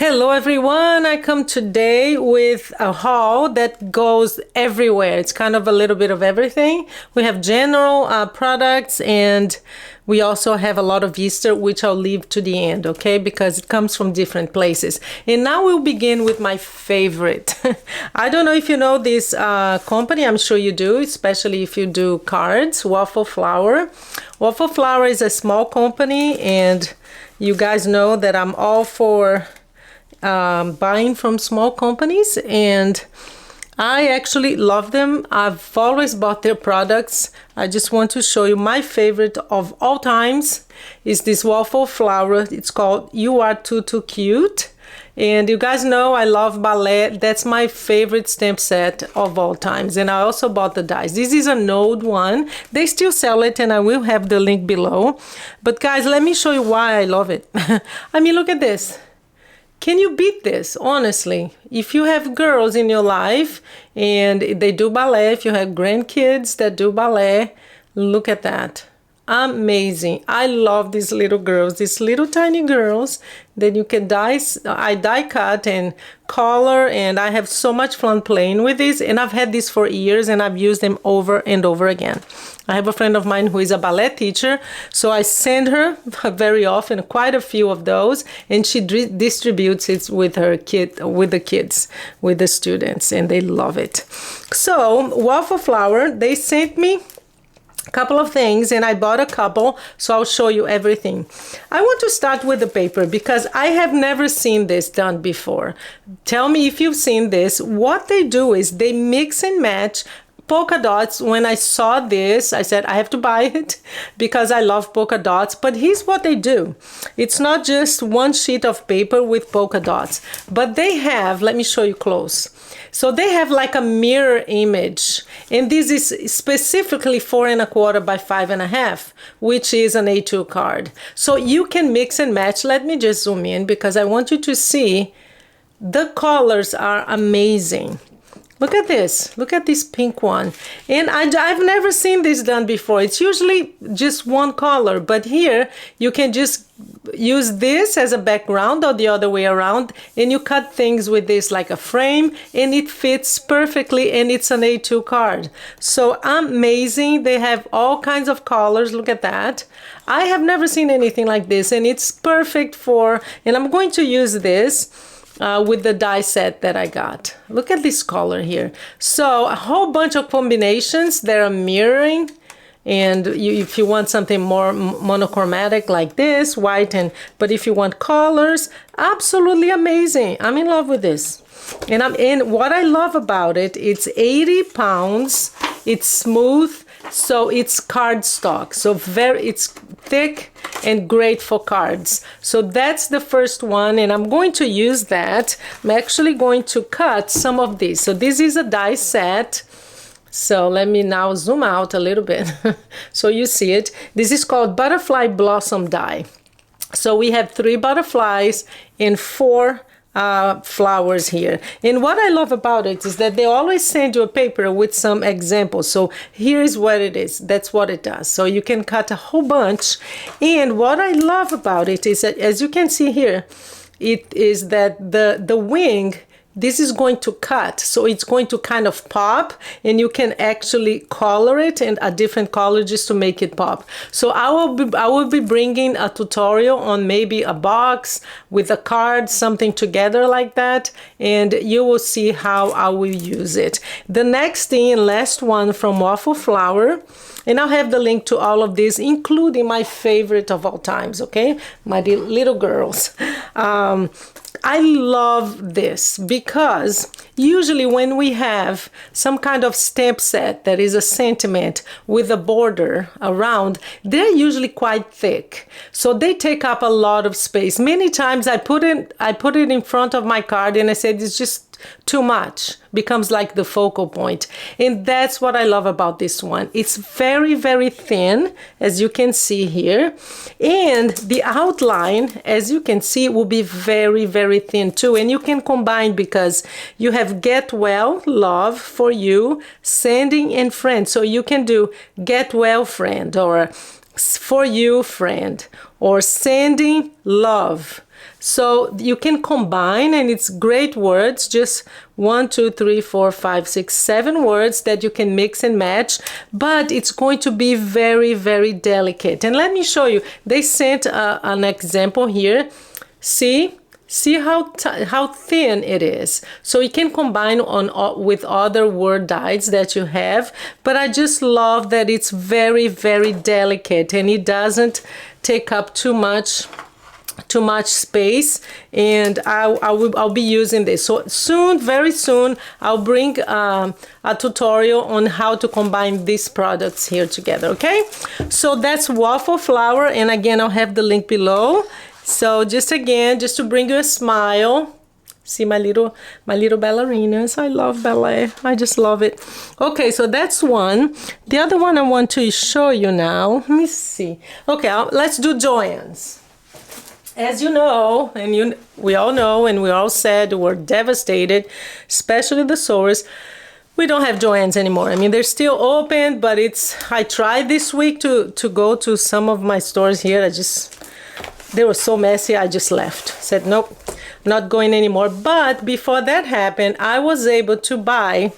Hello everyone, I come today with a haul that goes everywhere. It's kind of a little bit of everything. We have general products, and we also have a lot of Easter, which I'll leave to the end, okay? Because it comes from different places. And now we'll begin with my favorite. I don't know if you know this company, I'm sure you do, especially if you do cards, Waffle Flower. Waffle Flower is a small company, and you guys know that I'm all for buying from small companies, and I actually love them. I've always bought their products. I just want to show you my favorite of all times is this Waffle Flower. It's called You Are Too Cute. And you guys know I love ballet. That's my favorite stamp set of all times. And I also bought the dies. This is an old one. They still sell it, and I will have the link below. But guys, let me show you why I love it. I mean, look at this. Can you beat this? Honestly, if you have girls in your life and they do ballet, if you have grandkids that do ballet, look at that. Amazing. I love these little girls, these little tiny girls that you can I die cut and color, and I have so much fun playing with these, and I've had these for years and I've used them over and over again. I have a friend of mine who is a ballet teacher, so I send her very often quite a few of those, and she distributes it with her with the students, and they love it. So Waffle Flower, they sent me couple of things, and I bought a couple, so I'll show you everything. I want to start with the paper because I have never seen this done before. Tell me if you've seen this. What they do is they mix and match polka dots. When I saw this, I said I have to buy it because I love polka dots. But here's what they do. It's not just one sheet of paper with polka dots, but they have, let me show you close. So they have like a mirror image, and this is specifically 4 1/4 by 5 1/2, which is an A2 card. So you can mix and match. Let me just zoom in because I want you to see the colors are amazing. Look at this. Look at this pink one. And I've never seen this done before. It's usually just one color, but here you can just use this as a background or the other way around, and you cut things with this like a frame, and it fits perfectly, and it's an A2 card. So amazing. They have all kinds of colors. Look at that. I have never seen anything like this, and it's perfect for, and I'm going to use this with the die set that I got. Look at this color here. So a whole bunch of combinations that are mirroring, and if you want something more monochromatic like this, white, but if you want colors, absolutely amazing. I'm in love with this. And what I love about it, it's 80 pounds, it's smooth, so it's cardstock, so it's thick and great for cards. So that's the first one, and I'm going to use that. I'm actually going to cut some of these. So this is a die set. So let me now zoom out a little bit so you see it. This is called Butterfly Blossom Die. So we have 3 butterflies and 4 flowers here. And what I love about it is that they always send you a paper with some examples. So here's what it is. That's what it does. So you can cut a whole bunch. And what I love about it is that, as you can see here, it is that the wing, this is going to cut, so it's going to kind of pop, and you can actually color it in a different color just to make it pop. So I will be bringing a tutorial on maybe a box with a card, something together like that, and you will see how I will use it. The next thing and last one from Waffle Flower, and I'll have the link to all of this, including my favorite of all times, okay? My little girls. I love this because usually when we have some kind of stamp set that is a sentiment with a border around, they're usually quite thick. So they take up a lot of space. Many times I put it in front of my card and I said it's just too much, becomes like the focal point. And that's what I love about this one. It's very, very thin, as you can see here. And the outline, as you can see, will be very, very thin too. And you can combine because you have Get Well, Love for You, Sending, and Friend. So you can do Get Well Friend, or For You Friend, or Sending Love. So you can combine, and it's great words, just 1, 2, 3, 4, 5, 6, 7 words that you can mix and match, but it's going to be very, very delicate. And let me show you. They sent an example here. See how thin it is. So you can combine with other word dyes that you have, but I just love that it's very, very delicate, and it doesn't take up too much space. And I'll be using this. So soon, very soon, I'll bring a tutorial on how to combine these products here together, okay? So that's Waffle Flower, and again, I'll have the link below. So just to bring you a smile. See my little ballerinas. I love ballet. I just love it. Okay, so that's one. The other one I want to show you now. Let me see. Okay, let's do Joann's. As you know, and we all know, and we all said we're devastated, especially the sewers. We don't have Joann's anymore. I mean, they're still open, but I tried this week to go to some of my stores here. They were so messy, I just left. Said, nope, not going anymore. But before that happened, I was able to buy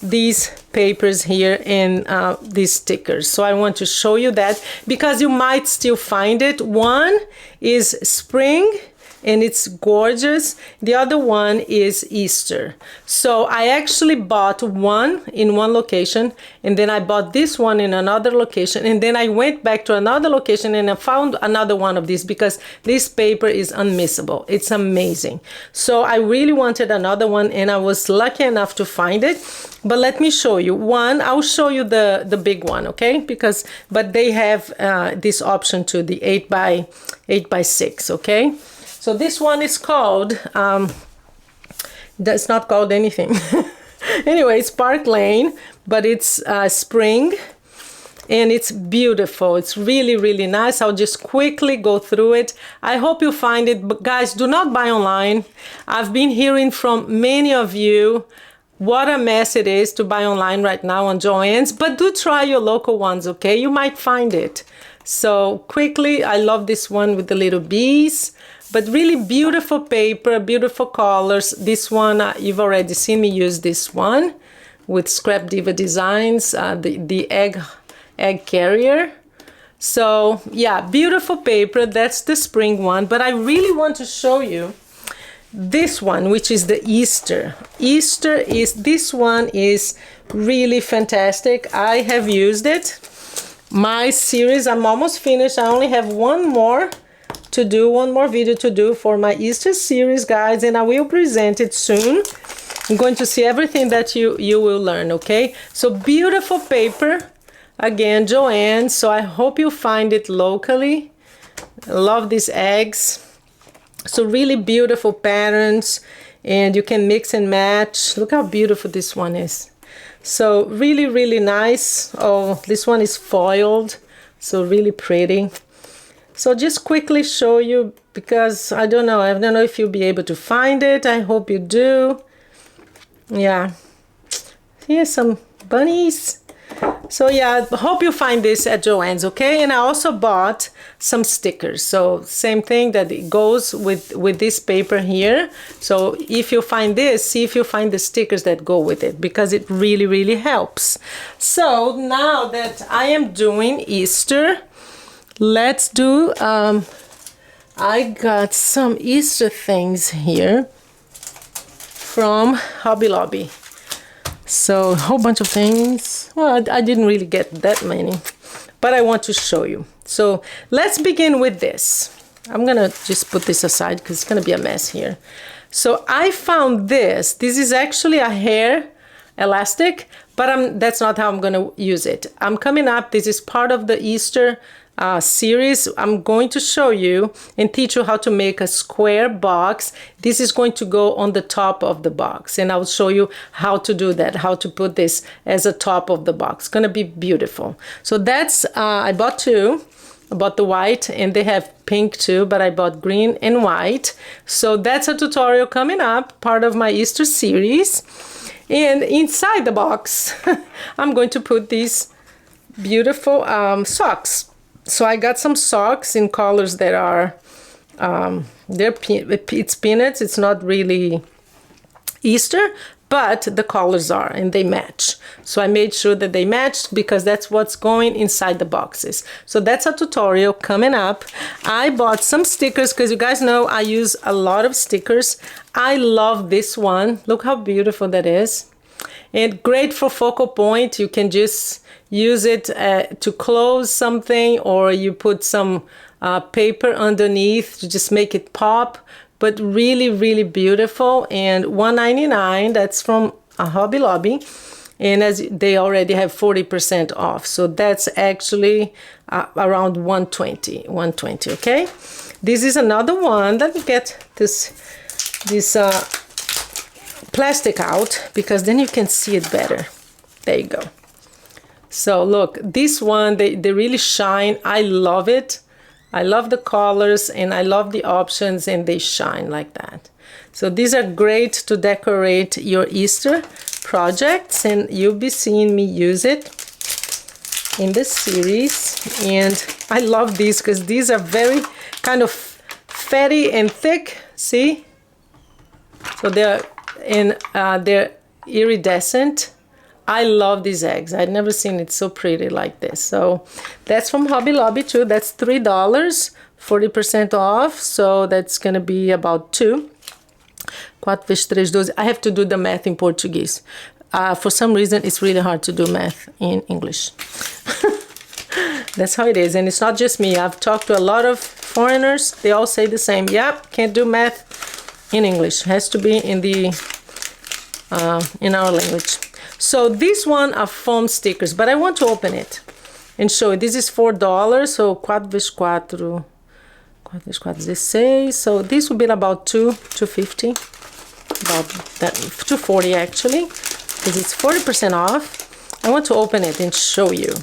these papers here and these stickers. So I want to show you that because you might still find it. One is spring, and it's gorgeous. The other one is Easter. So I actually bought one in one location, and then I bought this one in another location, and then I went back to another location and I found another one of these because this paper is unmissable. It's amazing. So I really wanted another one, and I was lucky enough to find it. But let me show you one. I'll show you the big one, okay? But they have this option to the 8 by 6, okay? So this one is called, that's not called anything. Anyway, it's Park Lane, but it's spring, and it's beautiful. It's really, really nice. I'll just quickly go through it. I hope you find it, but guys, do not buy online. I've been hearing from many of you what a mess it is to buy online right now on Joann's, but do try your local ones, okay? You might find it. So quickly, I love this one with the little bees. But really beautiful paper, beautiful colors. This one, you've already seen me use this one with Scrap Diva Designs, the egg carrier. So yeah, beautiful paper. That's the spring one. But I really want to show you this one, which is the Easter. This one is really fantastic. I have used it. My series, I'm almost finished. I only have one more video to do for my Easter series, guys, and I will present it soon. I'm going to see everything that you will learn, okay? So beautiful paper, again, Joann. So I hope you find it locally. I love these eggs. So really beautiful patterns, and you can mix and match. Look how beautiful this one is. So really, really nice. Oh, this one is foiled, so really pretty. So just quickly show you, because I don't know if you'll be able to find it. I hope you do. Yeah, here's some bunnies. So yeah, I hope you find this at Joann's, okay? And I also bought some stickers. So same thing that it goes with this paper here. So if you find this, see if you find the stickers that go with it, because it really, really helps. So now that I am doing Easter, let's do, I got some Easter things here from Hobby Lobby. So a whole bunch of things. Well, I didn't really get that many, but I want to show you. So let's begin with this. I'm gonna just put this aside because it's gonna be a mess here. So I found this. This is actually a hair elastic, but that's not how I'm gonna use it. I'm coming up, this is part of the Easter series. I'm going to show you and teach you how to make a square box. This is going to go on the top of the box, and I'll show you how to do that, how to put this as a top of the box. It's gonna be beautiful. So that's, I bought two. I bought the white, and they have pink too, but I bought green and white. So that's a tutorial coming up, part of my Easter series. And inside the box, I'm going to put these beautiful socks. So I got some socks in colors that are it's peanuts. It's not really Easter, but the colors are, and they match. So I made sure that they matched because that's what's going inside the boxes. So that's a tutorial coming up. I bought some stickers because you guys know I use a lot of stickers. I love this one. Look how beautiful that is. And great for focal point. You can just use it to close something, or you put some paper underneath to just make it pop. But really, really beautiful. And $1.99, that's from a Hobby Lobby. And as they already have 40% off. So that's actually around $120, okay? This is another one. Let me get this plastic out, because then you can see it better. There you go. So look, this one, they really shine. I love it. I love the colors and I love the options, and they shine like that. So these are great to decorate your Easter projects, and you'll be seeing me use it in this series. And I love these because these are very kind of fatty and thick. See? So they're iridescent. I love these eggs. I'd never seen it so pretty like this. So that's from Hobby Lobby too. That's $3, 40% off. So that's gonna be about 2. 4 vezes 3, 12. I have to do the math in Portuguese. For some reason, it's really hard to do math in English. That's how it is. And it's not just me. I've talked to a lot of foreigners. They all say the same. Yep, can't do math in English. It has to be in our language. So this one are foam stickers, but I want to open it and show you. This is $4, so 4 vezes 4, 4 vezes 4, 16. So this would be about $2.50, about that, $2.40 actually, because it's 40% off. I want to open it and show you.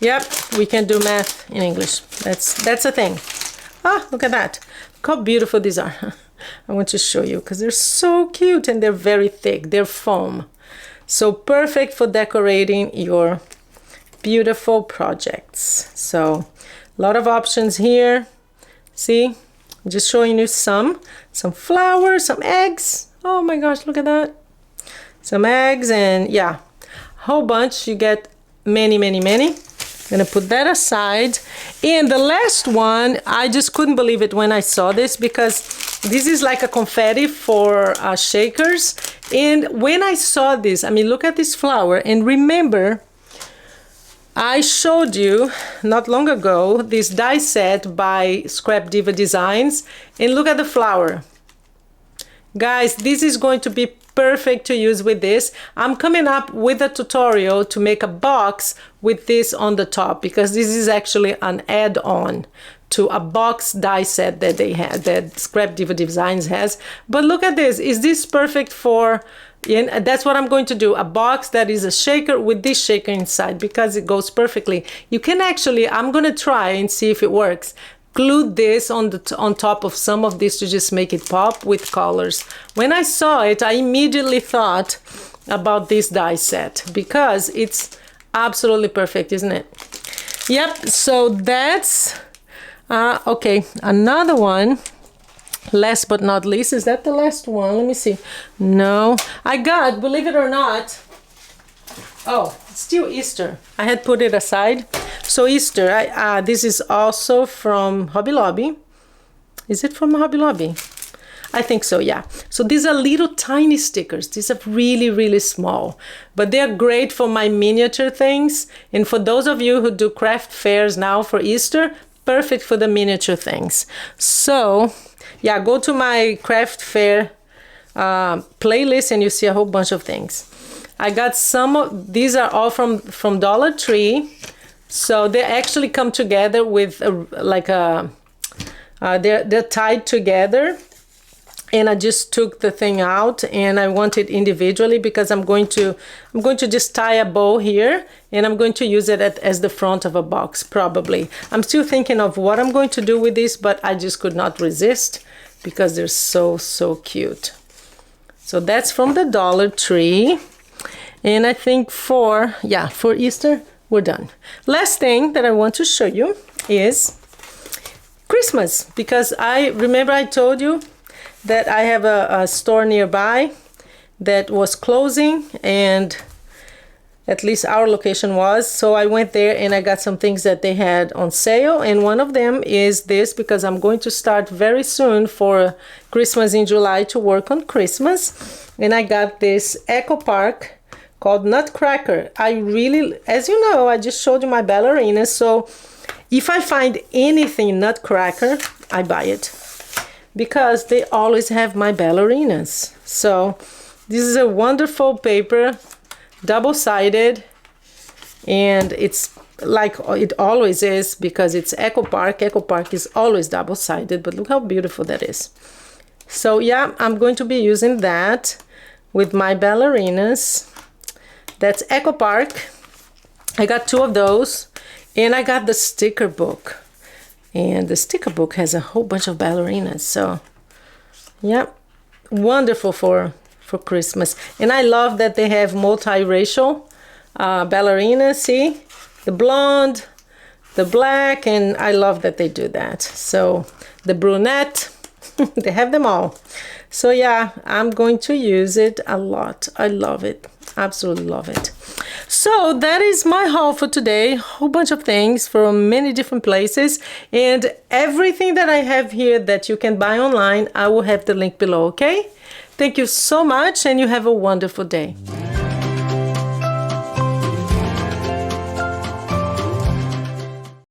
Yep, we can do math in English. That's a thing. Ah, look at that. Look how beautiful these are. I want to show you because they're so cute and they're very thick. They're foam. So perfect for decorating your beautiful projects. So a lot of options here. See, I'm just showing you some flowers, some eggs. Oh my gosh, look at that. Some eggs, and yeah, a whole bunch. You get many, many, many. I'm gonna put that aside. And the last one, I just couldn't believe it when I saw this, because this is like a confetti for shakers. And when I saw this, I mean, look at this flower. And remember, I showed you not long ago this die set by Scrap Diva Designs. And look at the flower. Guys, this is going to be perfect to use with this. I'm coming up with a tutorial to make a box with this on the top, because this is actually an add-on to a box die set that they had, that Scrap Diva Designs has. But look at this. Is this perfect for, and that's what I'm going to do, a box that is a shaker with this shaker inside, because it goes perfectly. You can actually, I'm going to try and see if it works, glue this on top of some of this to just make it pop with colors. When I saw it, I immediately thought about this die set, because it's absolutely perfect, isn't it? Yep, so that's okay. Another one, last but not least. Is that the last one? Let me see. No, I got, believe it or not, oh, it's still Easter. I had put it aside. So Easter, this is also from Hobby Lobby. Is it from Hobby Lobby? I think so, yeah. So these are little tiny stickers. These are really, really small, but they're great for my miniature things. And for those of you who do craft fairs now for Easter, perfect for the miniature things. So yeah, go to my craft fair playlist and you see a whole bunch of things. I got some of these, are all from Dollar Tree. So they actually come together with they're tied together, and I just took the thing out and I want it individually, because I'm going to just tie a bow here, and I'm going to use it as the front of a box probably. I'm still thinking of what I'm going to do with this, but I just could not resist because they're so cute. So that's from the Dollar Tree, and I think for Easter we're done. Last thing that I want to show you is Christmas, because I remember I told you that I have a store nearby that was closing, and at least our location was. So I went there and I got some things that they had on sale, and one of them is this, because I'm going to start very soon for Christmas in July to work on Christmas. And I got this Echo Park called Nutcracker. I really, as you know, I just showed you my ballerinas, so if I find anything Nutcracker, I buy it, because they always have my ballerinas. So this is a wonderful paper, double-sided, and it's like it always is, because it's Echo Park. Echo Park is always double-sided, but look how beautiful that is. So yeah, I'm going to be using that with my ballerinas. That's Echo Park. I got 2 of those, and I got the sticker book, and the sticker book has a whole bunch of ballerinas. So yeah, wonderful for Christmas. And I love that they have multiracial ballerinas. See, the blonde, the black, and I love that they do that. So the brunette, they have them all. So yeah, I'm going to use it a lot. I love it, absolutely love it. So that is my haul for today. A whole bunch of things from many different places, and everything that I have here that you can buy online, I will have the link below. Okay, thank you so much, and you have a wonderful day.